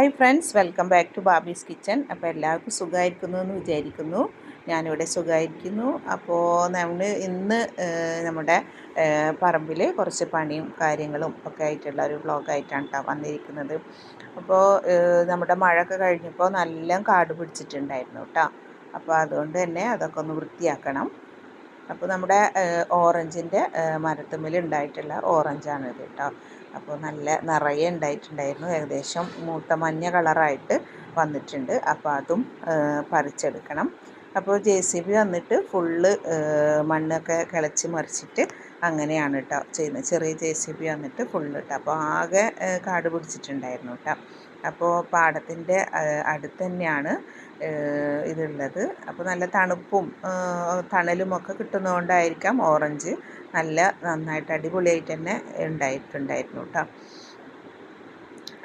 Hi friends, welcome back to Babi's kitchen. അപ്പോൾ എല്ലാവർക്കും സുഖമായിരിക്കുന്നു എന്ന് വിചാരിക്കുന്നു. ഞാനിവിടെ സുഖമായിരിക്കുന്നു. അപ്പോൾ നമ്മൾ ഇന്ന് നമ്മുടെ പറമ്പിൽ കുറച്ച് പണിയും കാര്യങ്ങളും ഒക്കെ ആയിട്ടുള്ള ഒരു വ്ളോഗായിട്ടാണ് കേട്ടോ വന്നിരിക്കുന്നത്. അപ്പോൾ നമ്മുടെ മഴയൊക്കെ കഴിഞ്ഞപ്പോൾ നല്ല കാട് പിടിച്ചിട്ടുണ്ടായിരുന്നു കേട്ടോ. അപ്പോൾ അതുകൊണ്ട് തന്നെ അതൊക്കെ ഒന്ന് വൃത്തിയാക്കണം. അപ്പോൾ നമ്മുടെ ഓറഞ്ചിൻ്റെ മരത്തുമ്മൽ ഉണ്ടായിട്ടുള്ള ഓറഞ്ചാണിത് കേട്ടോ. അപ്പോൾ നല്ല നിറയെ ഉണ്ടായിട്ടുണ്ടായിരുന്നു. ഏകദേശം മൂത്ത മഞ്ഞ കളറായിട്ട് വന്നിട്ടുണ്ട്. അപ്പോൾ അതും പറിച്ചെടുക്കണം. അപ്പോൾ JCB വന്നിട്ട് ഫുള്ള് മണ്ണൊക്കെ കിളച്ച് മറിച്ചിട്ട് അങ്ങനെയാണ് കേട്ടോ ചെയ്യുന്നത്. ചെറിയ JCB വന്നിട്ട് ഫുള്ള് കേട്ടോ. അപ്പോൾ ആകെ കാട് പിടിച്ചിട്ടുണ്ടായിരുന്നു കേട്ടോ. അപ്പോൾ പാടത്തിൻ്റെ അടുത്ത് തന്നെയാണ് ഇതുള്ളത്. അപ്പോൾ നല്ല തണുപ്പും തണലുമൊക്കെ കിട്ടുന്നതുകൊണ്ടായിരിക്കാം ഓറഞ്ച് നന്നായിട്ട് അടിപൊളിയായിട്ട് തന്നെ ഉണ്ടായിട്ടുണ്ടായിരുന്നു കേട്ടോ.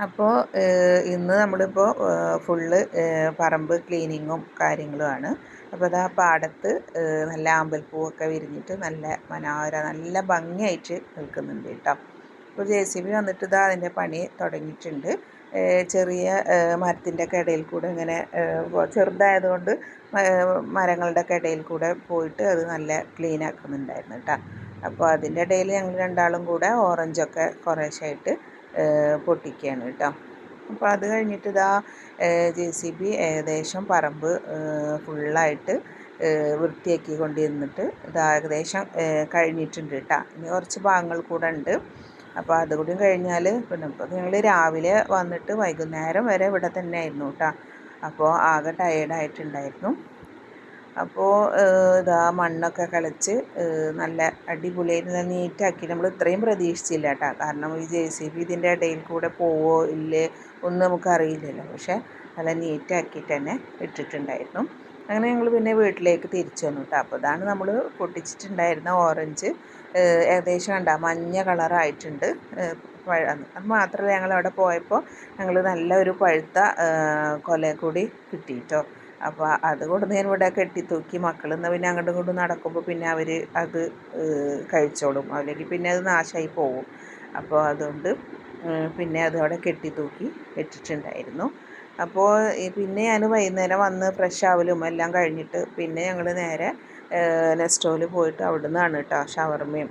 അപ്പോൾ ഇന്ന് നമ്മളിപ്പോൾ ഫുള്ള് പറമ്പ് ക്ലീനിങ്ങും കാര്യങ്ങളുമാണ്. അപ്പോൾ അതാ പാടത്ത് നല്ല ആമ്പൽപ്പൂവൊക്കെ വിരിഞ്ഞിട്ട് നല്ല ഭംഗിയായിട്ട് നിൽക്കുന്നുണ്ട് കേട്ടോ. അപ്പോൾ JCB വന്നിട്ട് ഇതാ അതിൻ്റെ പണി തുടങ്ങിയിട്ടുണ്ട്. ചെറിയ മരത്തിൻ്റെ ഒക്കെ ഇടയിൽ കൂടെ ഇങ്ങനെ ചെറുതായതുകൊണ്ട് മരങ്ങളുടെ ഒക്കെ ഇടയിൽ കൂടെ പോയിട്ട് അത് നല്ല ക്ലീൻ ആക്കുന്നുണ്ടായിരുന്നു കേട്ടോ. അപ്പോൾ അതിൻ്റെ ഇടയിൽ ഞങ്ങൾ രണ്ടാളും കൂടെ ഓറഞ്ചൊക്കെ കുറേശ്ശായിട്ട് പൊട്ടിക്കുകയാണ് കേട്ടോ. അപ്പോൾ അത് കഴിഞ്ഞിട്ട് ഇതാ JCB ഏകദേശം പറമ്പ് ഫുള്ളായിട്ട് വൃത്തിയാക്കി കൊണ്ടിരുന്നിട്ട് ഇതാ ഏകദേശം കഴിഞ്ഞിട്ടുണ്ട് കേട്ടോ. ഇനി കുറച്ച് ഭാഗങ്ങൾ കൂടെ ഉണ്ട്. അപ്പോൾ അതുകൂടി കഴിഞ്ഞാൽ പിന്നെ ഇപ്പോൾ ഞങ്ങൾ രാവിലെ വന്നിട്ട് വൈകുന്നേരം വരെ ഇവിടെ തന്നെ ആയിരുന്നു കേട്ടോ. അപ്പോൾ ആകെ ടയേർഡായിട്ടുണ്ടായിരുന്നു. അപ്പോൾ ഇതാ മണ്ണൊക്കെ കളിച്ച് നല്ല അടിപൊളിയായിട്ട് നീറ്റാക്കി. നമ്മൾ ഇത്രയും പ്രതീക്ഷിച്ചില്ല കേട്ടോ. കാരണം ഈ JCB ഇതിൻ്റെ ഇടയിൽ കൂടെ പോവോ ഇല്ലേ ഒന്നും നമുക്കറിയില്ലല്ലോ. പക്ഷേ നല്ല നീറ്റാക്കിയിട്ട് തന്നെ ഇട്ടിട്ടുണ്ടായിരുന്നു. അങ്ങനെ ഞങ്ങൾ പിന്നെ വീട്ടിലേക്ക് തിരിച്ചു വന്നു കേട്ടോ. അപ്പോൾ ഇതാണ് നമ്മൾ പൊട്ടിച്ചിട്ടുണ്ടായിരുന്ന ഓറഞ്ച്. ഏകദേശം കണ്ട മഞ്ഞ കളറായിട്ടുണ്ട്. അത് മാത്രമല്ല, ഞങ്ങളവിടെ പോയപ്പോൾ ഞങ്ങൾ നല്ലൊരു പഴുത്ത കൊല കൂടി കിട്ടി കേട്ടോ. അപ്പോൾ അത് കൊണ്ട് ഞാൻ ഇവിടെ കെട്ടിത്തൂക്കി. മക്കളെന്നാൽ പിന്നെ അങ്ങോട്ടും ഇങ്ങോട്ടും നടക്കുമ്പോൾ പിന്നെ അവർ അത് കഴിച്ചോളും, അല്ലെങ്കിൽ പിന്നെ അത് നാശമായി പോകും. അപ്പോൾ അതുകൊണ്ട് പിന്നെ അത് അവിടെ കെട്ടിത്തൂക്കി വെച്ചിട്ടുണ്ടായിരുന്നു. അപ്പോൾ പിന്നെ ഞാൻ വൈകുന്നേരം വന്ന് ഫ്രഷ് ആവലും എല്ലാം കഴിഞ്ഞിട്ട് പിന്നെ ഞങ്ങൾ നേരെ നെസ്റ്റോയിൽ പോയിട്ട് അവിടെ നിന്നാണ് കേട്ടോ ഷവർമയും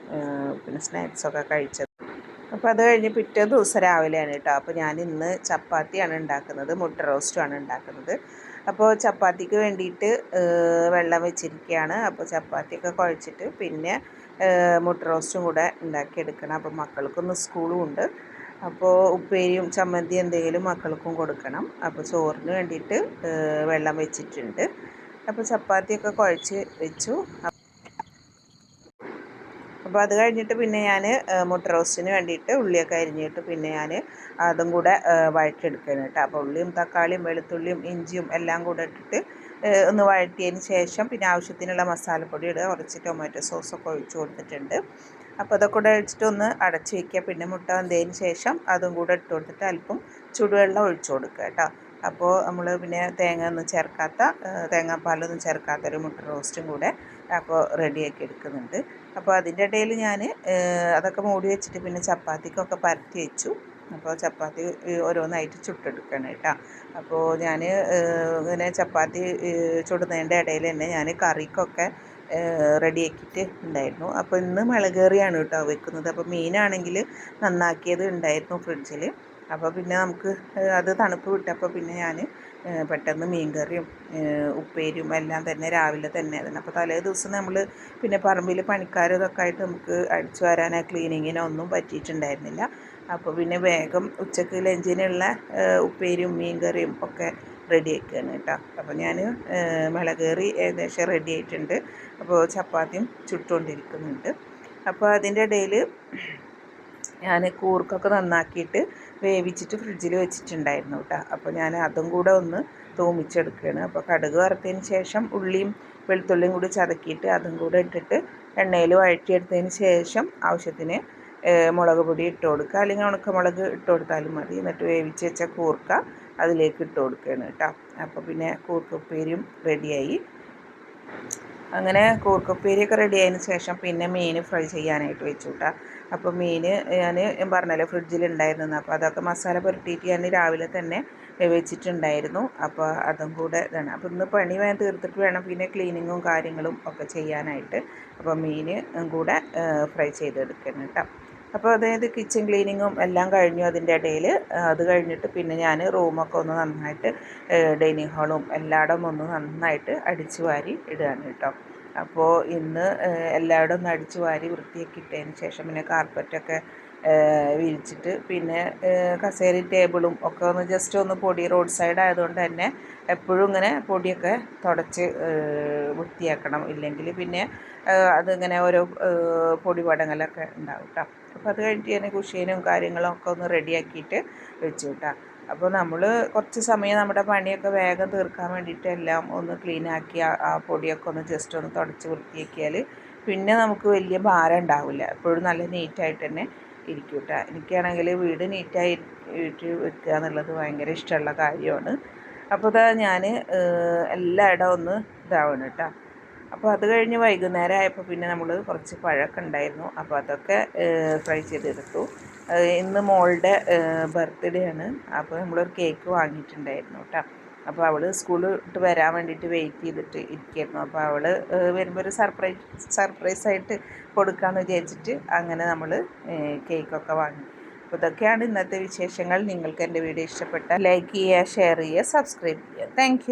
പിന്നെ സ്നാക്സൊക്കെ കഴിച്ചത്. അപ്പോൾ അത് കഴിഞ്ഞ് പിറ്റേ ദിവസം രാവിലെയാണ് കേട്ടോ. അപ്പോൾ ഞാൻ ഇന്ന് ചപ്പാത്തിയാണ് ഉണ്ടാക്കുന്നത്, മുട്ട റോസ്റ്റുമാണ് ഉണ്ടാക്കുന്നത്. അപ്പോൾ ചപ്പാത്തിക്ക് വേണ്ടിയിട്ട് വെള്ളം വെച്ചിരിക്കുകയാണ്. അപ്പോൾ ചപ്പാത്തിയൊക്കെ കുഴച്ചിട്ട് പിന്നെ മുട്ട റോസ്റ്റും കൂടെ ഉണ്ടാക്കിയെടുക്കണം. അപ്പോൾ മക്കൾക്കൊന്ന് സ്കൂളും ഉണ്ട്. അപ്പോൾ ഉപ്പേരിയും ചമ്മന്തി എന്തെങ്കിലും മക്കൾക്കും കൊടുക്കണം. അപ്പോൾ ചോറിന് വേണ്ടിയിട്ട് വെള്ളം വെച്ചിട്ടുണ്ട്. അപ്പോൾ ചപ്പാത്തിയൊക്കെ കുഴച്ച് വെച്ചു. അപ്പോൾ അത് കഴിഞ്ഞിട്ട് പിന്നെ ഞാൻ മുട്ട റോസ്റ്റിന് വേണ്ടിയിട്ട് ഉള്ളിയൊക്കെ അരിഞ്ഞിട്ട് പിന്നെ ഞാൻ അതും കൂടെ വഴറ്റിയെടുക്കുകയാണ് കേട്ടോ. അപ്പോൾ ഉള്ളിയും തക്കാളിയും വെളുത്തുള്ളിയും ഇഞ്ചിയും എല്ലാം കൂടെ ഇട്ടിട്ട് ഒന്ന് വഴറ്റിയതിന് ശേഷം പിന്നെ ആവശ്യത്തിനുള്ള മസാലപ്പൊടി ഇടുക, കുറച്ച് ടൊമാറ്റോ സോസൊക്കെ ഒഴിച്ച് കൊടുത്തിട്ടുണ്ട്. അപ്പോൾ അതൊക്കെ കൂടെ ഒഴിച്ചിട്ട് ഒന്ന് അടച്ച് വയ്ക്കുക. പിന്നെ മുട്ട വെന്തതിന് ശേഷം അതും കൂടെ ഇട്ട് കൊടുത്തിട്ട് അല്പം ചുടുവെള്ളം ഒഴിച്ച് കൊടുക്കുക കേട്ടോ. അപ്പോൾ നമ്മൾ പിന്നെ തേങ്ങാപ്പാലൊന്നും ചേർക്കാത്തൊരു മുട്ട റോസ്റ്റും കൂടെ അപ്പോൾ റെഡിയാക്കി എടുക്കുന്നുണ്ട്. അപ്പോൾ അതിൻ്റെ ഇടയിൽ ഞാൻ അതൊക്കെ മൂടി വെച്ചിട്ട് പിന്നെ ചപ്പാത്തിക്കൊക്കെ പരത്തി വെച്ചു. അപ്പോൾ ചപ്പാത്തി ഓരോന്നായിട്ട് ചുട്ടെടുക്കണം കേട്ടോ. അപ്പോൾ ഞാൻ ഇങ്ങനെ ചപ്പാത്തി ചുടുന്നതിൻ്റെ ഇടയിൽ തന്നെ ഞാൻ കറിക്കൊക്കെ റെഡിയാക്കിയിട്ട് ഉണ്ടായിരുന്നു. അപ്പോൾ ഇന്ന് മുളകേറിയാണ് കേട്ടോ വെക്കുന്നത്. അപ്പോൾ മീനാണെങ്കിൽ നന്നാക്കിയത് ഉണ്ടായിരുന്നു ഫ്രിഡ്ജിൽ. അപ്പോൾ പിന്നെ നമുക്ക് അത് തണുപ്പ് വിട്ടപ്പോൾ പിന്നെ ഞാൻ പെട്ടെന്ന് മീൻകറിയും ഉപ്പേരിയും എല്ലാം തന്നെ രാവിലെ തന്നെ അപ്പോൾ തലേ ദിവസം നമ്മൾ പിന്നെ പറമ്പിൽ പണിക്കാരും ഇതൊക്കെ ആയിട്ട് നമുക്ക് അടിച്ചു വരാനോ ക്ലീനിങ്ങിനോ ഒന്നും പറ്റിയിട്ടുണ്ടായിരുന്നില്ല. അപ്പോൾ പിന്നെ വേഗം ഉച്ചക്ക് ലഞ്ചിനുള്ള ഉപ്പേരിയും മീൻകറിയും ഒക്കെ റെഡിയാക്കുകയാണ് കേട്ടോ. അപ്പോൾ ഞാൻ മുളകേറി ഏകദേശം റെഡി ആയിട്ടുണ്ട്. അപ്പോൾ ചപ്പാത്തിയും ചുട്ടുകൊണ്ടിരിക്കുന്നുണ്ട്. അപ്പോൾ അതിൻ്റെ ഇടയിൽ ഞാൻ കൂർക്കൊക്കെ നന്നാക്കിയിട്ട് വേവിച്ചിട്ട് ഫ്രിഡ്ജിൽ വെച്ചിട്ടുണ്ടായിരുന്നു കേട്ടോ. അപ്പോൾ ഞാൻ അതും കൂടെ ഒന്ന് തൂമിച്ചെടുക്കുകയാണ്. അപ്പോൾ കടുക് വറുത്തതിന് ശേഷം ഉള്ളിയും വെളുത്തുള്ളിയും കൂടി ചതക്കിയിട്ട് അതും കൂടെ ഇട്ടിട്ട് എണ്ണയിൽ വഴറ്റിയെടുത്തതിന് ശേഷം ആവശ്യത്തിന് മുളക് പൊടി ഇട്ട് കൊടുക്കുക, അല്ലെങ്കിൽ ഉണക്കമുളക് ഇട്ട് കൊടുത്താലും മതി. എന്നിട്ട് വേവിച്ച് വെച്ച കൂർക്ക അതിലേക്ക് ഇട്ട് കൊടുക്കുകയാണ് കേട്ടോ. അപ്പോൾ പിന്നെ കൂർക്കുപ്പേരിയും റെഡിയായി. അങ്ങനെ കൂർക്കുപ്പേരിയൊക്കെ റെഡി ആയതിന് ശേഷം പിന്നെ മീൻ ഫ്രൈ ചെയ്യാനായിട്ട് വെച്ചു കേട്ടോ. അപ്പോൾ മീൻ ഞാൻ പറഞ്ഞല്ലോ ഫ്രിഡ്ജിലുണ്ടായിരുന്നു. അപ്പോൾ അതൊക്കെ മസാല പുരട്ടിയിട്ട് ഞാൻ രാവിലെ തന്നെ വെച്ചിട്ടുണ്ടായിരുന്നു. അപ്പോൾ അതും കൂടെ ഇതാണ്. അപ്പോൾ ഇന്ന് പണി വേഗം തീർത്തിട്ട് വേണം പിന്നെ ക്ലീനിങ്ങും കാര്യങ്ങളും ഒക്കെ ചെയ്യാനായിട്ട്. അപ്പോൾ മീൻ കൂടെ ഫ്രൈ ചെയ്തെടുക്കണം കേട്ടോ. അപ്പോൾ അതായത് കിച്ചൺ ക്ലീനിങ്ങും എല്ലാം കഴിഞ്ഞു. അതിൻ്റെ ഇടയിൽ അത് കഴിഞ്ഞിട്ട് പിന്നെ ഞാൻ റൂമൊക്കെ ഒന്ന് നന്നായിട്ട് ഡൈനിങ് ഹാളും എല്ലായിടവും ഒന്ന് നന്നായിട്ട് അടിച്ചു വാരി ഇടുകയാണ് കേട്ടോ. അപ്പോൾ ഇന്ന് എല്ലായിടവും ഒന്ന് അടിച്ചു വാരി വൃത്തിയാക്കി ഇട്ടതിന് ശേഷം പിന്നെ കാർപ്പറ്റൊക്കെ വിരിച്ചിട്ട് പിന്നെ കസേരയും ടേബിളും ഒക്കെ ഒന്ന് ജസ്റ്റ് ഒന്ന് പൊടി റോഡ് സൈഡ് ആയതുകൊണ്ട് തന്നെ എപ്പോഴും ഇങ്ങനെ പൊടിയൊക്കെ തുടച്ച് വൃത്തിയാക്കണം. ഇല്ലെങ്കിൽ പിന്നെ അതിങ്ങനെ ഓരോ പൊടി പടങ്ങളൊക്കെ ഉണ്ടാവും കേട്ടോ. അപ്പോൾ അത് കഴിഞ്ഞിട്ട് ഞാൻ കുഷീനും കാര്യങ്ങളും ഒക്കെ ഒന്ന് റെഡിയാക്കിയിട്ട് വെച്ചു കേട്ടോ. അപ്പോൾ നമ്മൾ കുറച്ച് സമയം നമ്മുടെ പണിയൊക്കെ വേഗം തീർക്കാൻ വേണ്ടിയിട്ട് എല്ലാം ഒന്ന് ക്ലീനാക്കി ആ പൊടിയൊക്കെ ഒന്ന് ജസ്റ്റ് ഒന്ന് തുടച്ച് വൃത്തിയാക്കിയാൽ പിന്നെ നമുക്ക് വലിയ ഭാരം ഉണ്ടാവില്ല. എപ്പോഴും നല്ല നീറ്റായിട്ട് തന്നെ ഇരിക്കും കേട്ടോ. എനിക്കാണെങ്കിൽ വീട് നീറ്റായിട്ട് വെക്കുക എന്നുള്ളത് ഭയങ്കര ഇഷ്ടമുള്ള കാര്യമാണ്. അപ്പോൾ ഇതാ ഞാൻ എല്ലായിടവും ഒന്ന് ഇതാവണം കേട്ടോ. അപ്പോൾ അത് കഴിഞ്ഞ് വൈകുന്നേരം ആയപ്പോൾ പിന്നെ നമ്മൾ കുറച്ച് പഴമൊക്കെ ഉണ്ടായിരുന്നു. അപ്പോൾ അതൊക്കെ ഫ്രൈ ചെയ്തെടുത്തു. ഇന്ന് മോളുടെ ബർത്ത്ഡേ ആണ്. അപ്പോൾ നമ്മളൊരു കേക്ക് വാങ്ങിയിട്ടുണ്ടായിരുന്നു കേട്ടോ. അപ്പോൾ അവൾ സ്കൂളിൽ വിട്ട് വരാൻ വേണ്ടിയിട്ട് വെയിറ്റ് ചെയ്തിട്ട് ഇരിക്കുകയായിരുന്നു. അപ്പോൾ അവൾ വരുമ്പോൾ ഒരു സർപ്രൈസായിട്ട് കൊടുക്കാമെന്ന് വിചാരിച്ചിട്ട് അങ്ങനെ നമ്മൾ കേക്കൊക്കെ വാങ്ങി. അപ്പോൾ ഇതൊക്കെയാണ് ഇന്നത്തെ വിശേഷങ്ങൾ. നിങ്ങൾക്ക് എൻ്റെ വീഡിയോ ഇഷ്ടപ്പെട്ടാൽ ലൈക്ക് ചെയ്യുക, ഷെയർ ചെയ്യുക, സബ്സ്ക്രൈബ് ചെയ്യുക. താങ്ക്